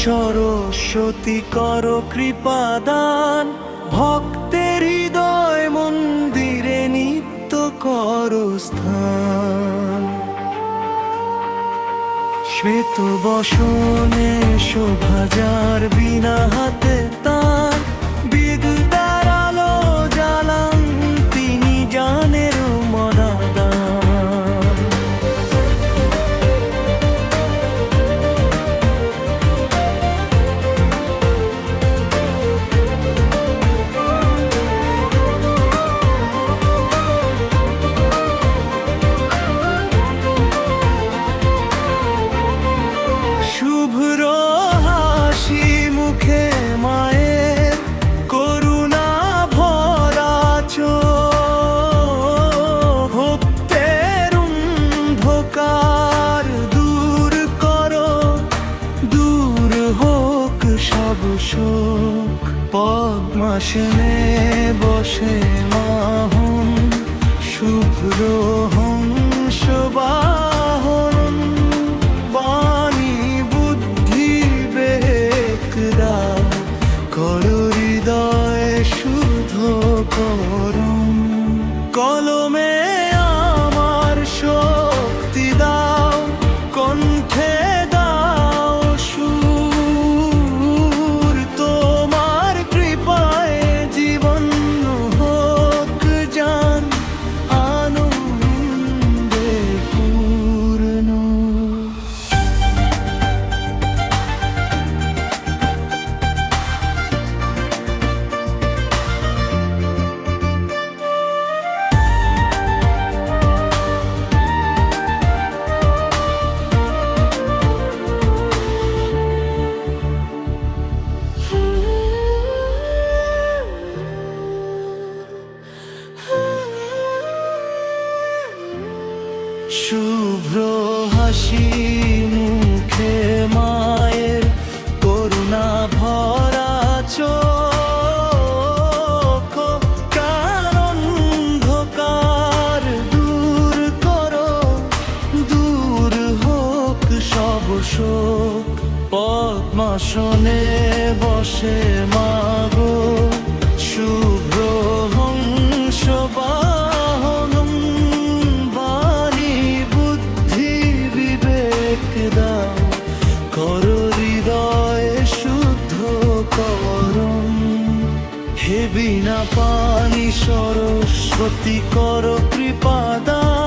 সরস্বতী করো কৃপাদান, ভক্তের হৃদয় মন্দিরে নিত্য করো স্থান। শ্বেত বসনে শোভা যার, বিনা হাতে তার বিদ্যার আলো জ্বালান, তিনি জানের মনাদান। শুভ্র হাসি মুখে মায়ের, করুণা ভরা চোখ, ভক্তের অন্ধকার দূর করো, দূর হোক সব শোক। পদ্মাসনে বসে মাহন, শুভ্র হংস বাহন, বাণী বুদ্ধি বিবেক দাও, করো হৃদয় শুদ্ধ করুন। কলমে আমার শক্তি দাও, কণ্ঠে দাও সুর, তোমার কৃপায় জীবন হোক জান আনন্দে পূর্ণ। শুভ্র হাসি মুখে মায়ের, করুণা ভরা চোখ, কার অন্ধকার দূর করো, দূর হোক সব শোক। পদ্মাসনে বসে মাগো, শুভ্র হংস বাহন, বাণী বুদ্ধি বিবেক দাও, করো হৃদয় শুদ্ধ করুন। হে বিনা পানি সরস্বতী করো কৃপাদান,